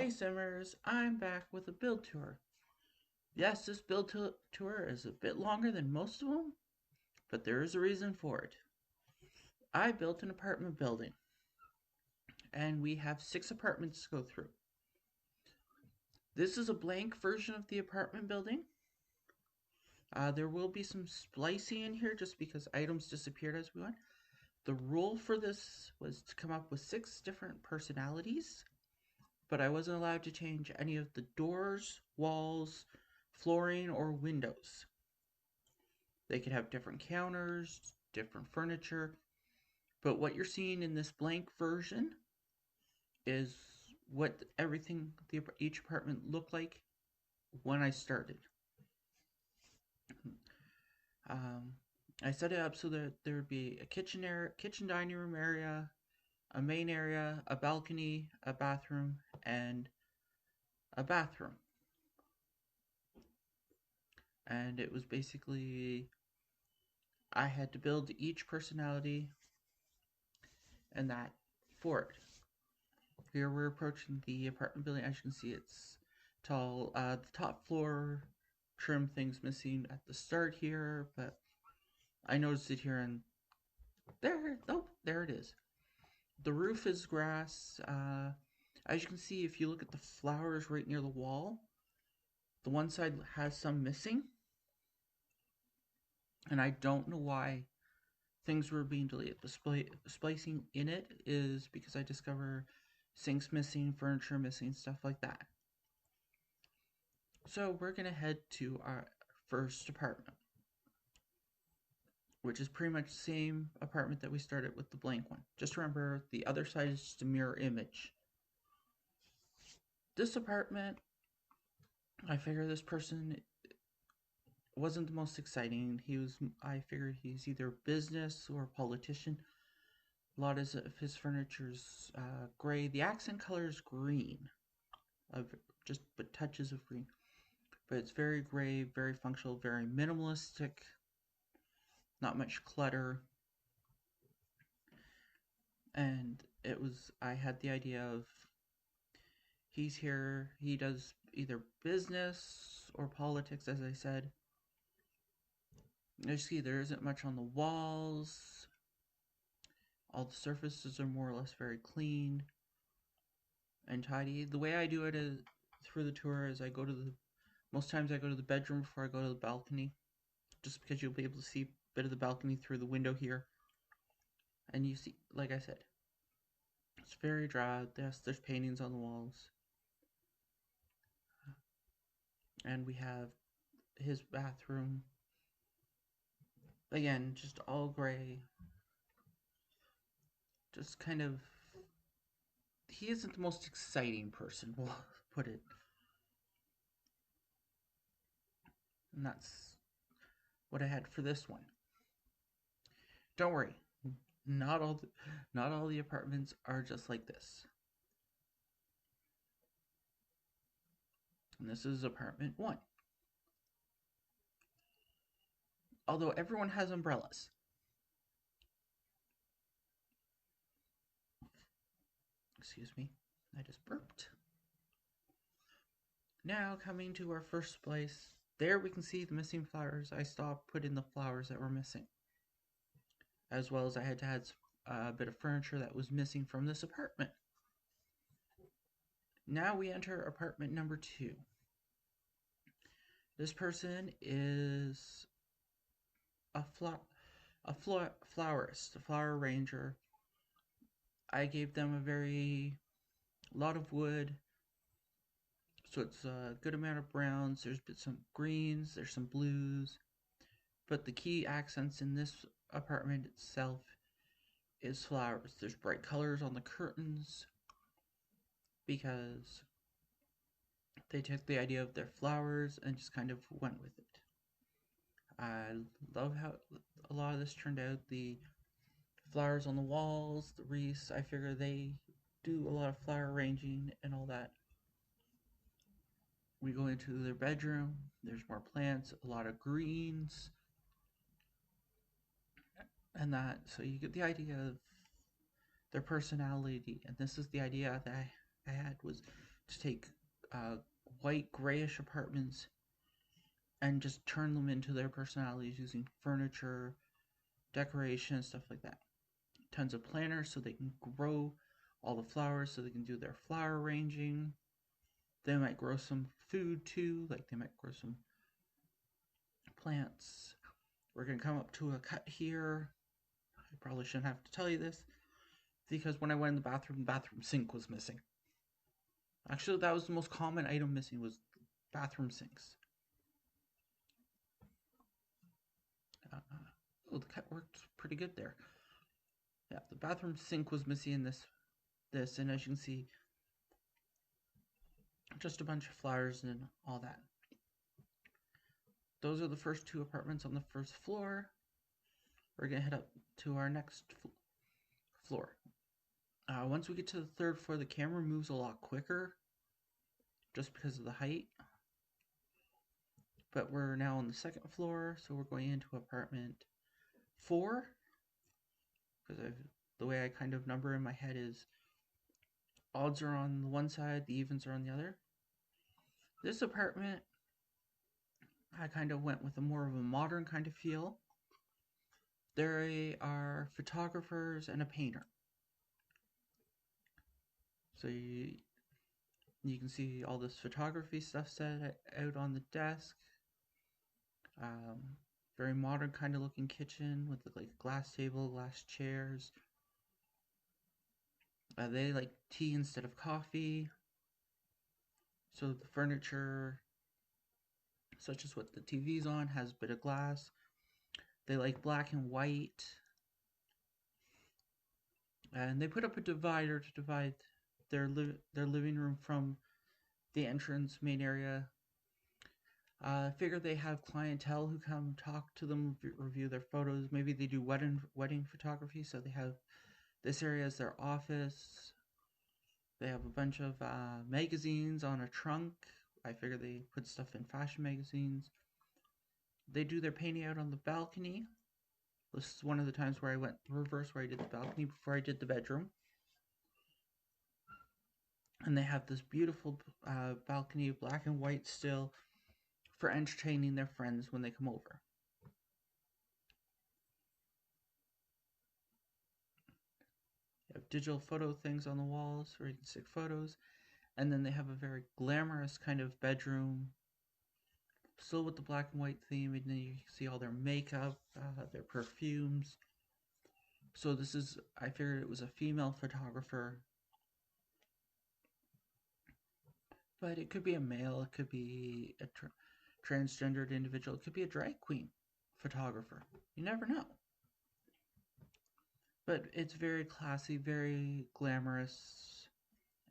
Hey Simmers, I'm back with a build tour. Yes, this build tour is a bit longer than most of them, but there is a reason for it. I built an apartment building, and we have 6 apartments to go through. This is a blank version of the apartment building. There will be some splicing in here just because items disappeared as we went. The rule for this was to come up with 6 different personalities, but I wasn't allowed to change any of the doors, walls, flooring, or windows. They could have different counters, different furniture, but what you're seeing in this blank version is what each apartment looked like when I started. Um, I set it up so that there would be a kitchen dining room area, a main area, a balcony, a bathroom, and a bathroom. And it was basically I had to build each personality and that for it. Here we're approaching the apartment building. As you can see, it's tall. The top floor trim thing's missing at the start here, but I noticed it here and there. Oh, there it is. The roof is grass. As you can see, if you look at the flowers right near the wall, the one side has some missing. And I don't know why things were being deleted. The splicing in it is because I discover sinks missing, furniture missing, stuff like that. So we're going to head to our first apartment, which is pretty much the same apartment that we started with the blank one. Just remember, the other side is just a mirror image. This apartment, I figure this person wasn't the most exciting. I figured he's either business or a politician. A lot of his furniture's gray. The accent color is green, of just but touches of green. But it's very gray, very functional, very minimalistic. Not much clutter. And I had the idea of he's here, he does either business or politics, as I said. You see, there isn't much on the walls. All the surfaces are more or less very clean and tidy. The way I do it is through the tour is most times I go to the bedroom before I go to the balcony, just because you'll be able to see a bit of the balcony through the window here. And you see, like I said, it's very dry. Yes, there's paintings on the walls. And we have his bathroom. Again, just all gray. Just kind of. He isn't the most exciting person, we'll put it. And that's what I had for this one. Don't worry, not all the apartments are just like this. And this is apartment 1. Although everyone has umbrellas. Excuse me, I just burped. Now coming to our first place. There we can see the missing flowers. I stopped putting the flowers that were missing. As well as I had to add a bit of furniture that was missing from this apartment. Now we enter apartment number 2. This person is a florist, a flower arranger. I gave them a lot of wood, so it's a good amount of browns. There's been some greens, there's some blues, but the key accents in this apartment itself is flowers. There's bright colors on the curtains because they took the idea of their flowers and just kind of went with it. I love how a lot of this turned out. The flowers on the walls, the wreaths, I figure they do a lot of flower arranging and all that. We go into their bedroom, there's more plants, a lot of greens, and that. So you get the idea of their personality, and this is the idea that I had was to take white grayish apartments and just turn them into their personalities using furniture, decoration, stuff like that. Tons of planters so they can grow all the flowers, so they can do their flower arranging. They might grow some food too, like they might grow some plants. We're going to come up to a cut here. I probably shouldn't have to tell you this, because when I went in the bathroom sink was missing. Actually, that was the most common item missing, was bathroom sinks. Oh, the cut worked pretty good there. Yeah, the bathroom sink was missing in this, and as you can see, just a bunch of flowers and all that. Those are the first two apartments on the first floor. We're gonna head up to our next floor. Once we get to the third floor, the camera moves a lot quicker, just because of the height. But we're now on the second floor, so we're going into apartment 4. Because the way I kind of number in my head is odds are on the one side, the evens are on the other. This apartment, I kind of went with a more of a modern kind of feel. There are photographers and a painter. So you can see all this photography stuff set out on the desk. Very modern kind of looking kitchen with like glass table, glass chairs. They like tea instead of coffee. So the furniture, such as what the TV's on, has a bit of glass. They like black and white. And they put up a divider to divide their living room from the entrance main area. I figure they have clientele who come talk to them, review their photos. Maybe they do wedding photography, so they have this area as their office. They have a bunch of magazines on a trunk. I figure they put stuff in fashion magazines. They do their painting out on the balcony. This is one of the times where I went reverse, where I did the balcony before I did the bedroom. And they have this beautiful balcony, black and white still, for entertaining their friends when they come over. They have digital photo things on the walls where you can stick photos. And then they have a very glamorous kind of bedroom, still with the black and white theme. And then you can see all their makeup, their perfumes. So this is, I figured it was a female photographer. But it could be a male, it could be a transgendered individual, it could be a drag queen photographer. You never know. But it's very classy, very glamorous,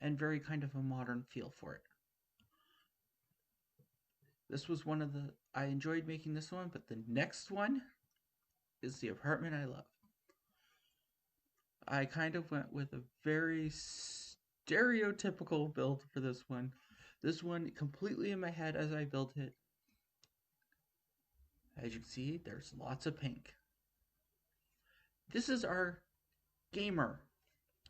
and very kind of a modern feel for it. This was one of the, I enjoyed making this one, but the next one is the apartment I love. I kind of went with a very stereotypical build for this one. This one completely in my head as I built it. As you can see, there's lots of pink. This is our gamer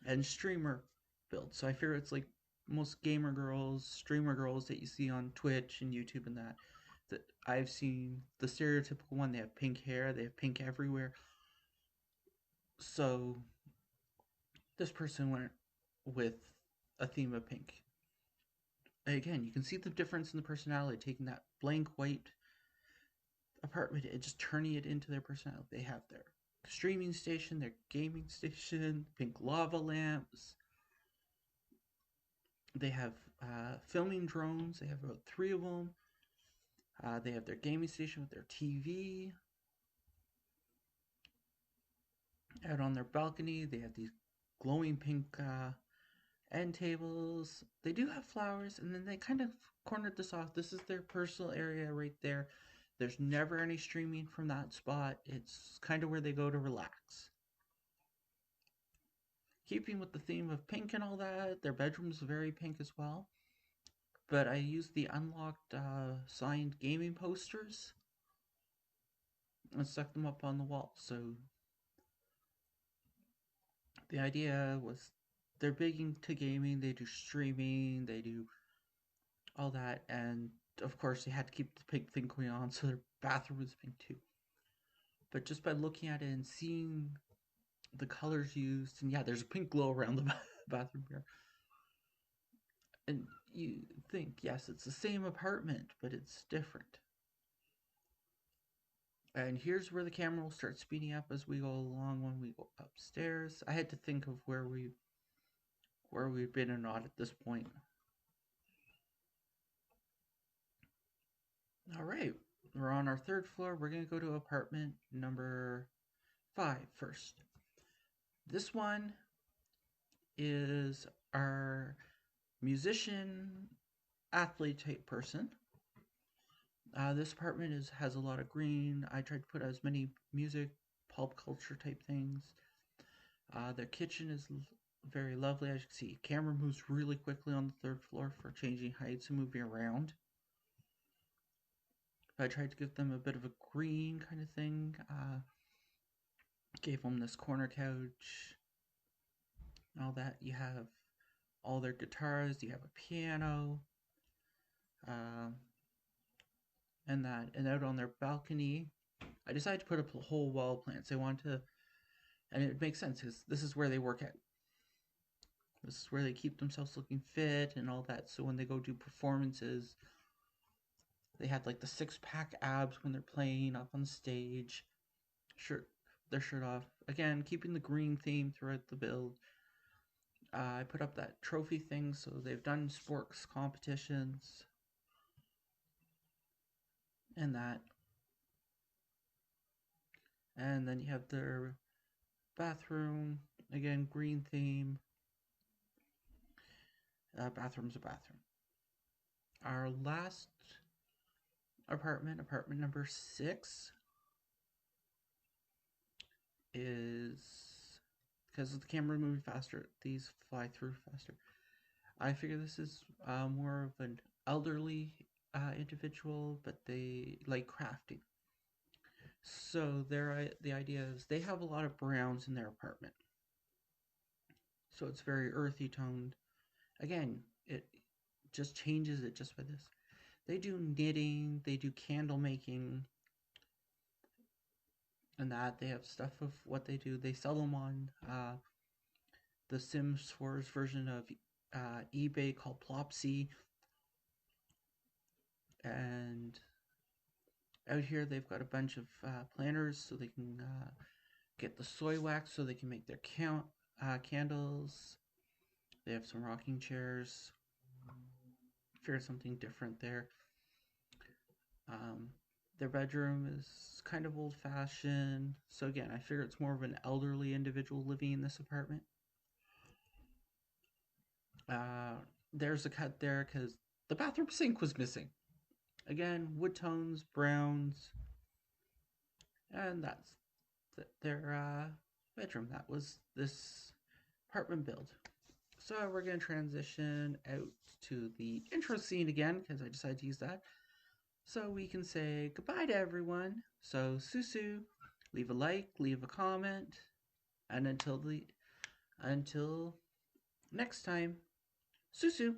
and streamer build. So I figure it's like most gamer girls, streamer girls that you see on Twitch and YouTube and that I've seen the stereotypical one. They have pink hair, they have pink everywhere. So this person went with a theme of pink. Again, you can see the difference in the personality, taking that blank white apartment and just turning it into their personality. They have their streaming station, their gaming station, pink lava lamps. They have filming drones. They have about 3 of them. They have their gaming station with their TV. Out on their balcony, they have these glowing pink end tables. They do have flowers, and then they kind of cornered this off. This is their personal area right there. There's never any streaming from that spot. It's kind of where they go to relax. Keeping with the theme of pink and all that, their bedroom's very pink as well. But I used the unlocked signed gaming posters and stuck them up on the wall. So the idea was they're big into gaming. They do streaming. They do all that, and of course they had to keep the pink thing going on, so their bathroom was pink too. But just by looking at it and seeing the colors used, and yeah, there's a pink glow around the bathroom here, and you think, yes, it's the same apartment, but it's different. And here's where the camera will start speeding up as we go along when we go upstairs. I had to think of where we've been or not at this point. All right, we're on our third floor. We're gonna go to apartment number 5 first. This one is our musician, athlete type person. This apartment has a lot of green. I tried to put as many music, pulp culture type things. The kitchen is very lovely. As you can see, camera moves really quickly on the third floor for changing heights and moving around. I tried to give them a bit of a green kind of thing. Gave them this corner couch. All that. You have all their guitars. You have a piano. And that. And out on their balcony, I decided to put up a whole wall of plants. They want to, and it makes sense because this is where they work out. This is where they keep themselves looking fit and all that. So when they go do performances, they have like the 6-pack abs when they're playing up on stage. Their shirt off. Again, keeping the green theme throughout the build. I put up that trophy thing, so they've done sports competitions and that. And then you have their bathroom, again, green theme. Bathroom's a bathroom. Our last apartment number 6, is, because of the camera moving faster, these fly through faster. I figure this is more of an elderly individual, but they like crafting. So the idea is they have a lot of browns in their apartment. So it's very earthy toned. Again, it just changes it just by this. They do knitting, they do candle making, and that. They have stuff of what they do. They sell them on the Sims 4's version of eBay called Plopsy. And out here they've got a bunch of planters so they can get the soy wax so they can make their candles. They have some rocking chairs. Figure something different there. Their bedroom is kind of old-fashioned. So again, I figure it's more of an elderly individual living in this apartment. There's a cut there because the bathroom sink was missing. Again, wood tones, browns, and that's their bedroom. That was this apartment build. So we're going to transition out to the intro scene again because I decided to use that. So we can say goodbye to everyone. So Susu, leave a like, leave a comment, and until next time, Susu.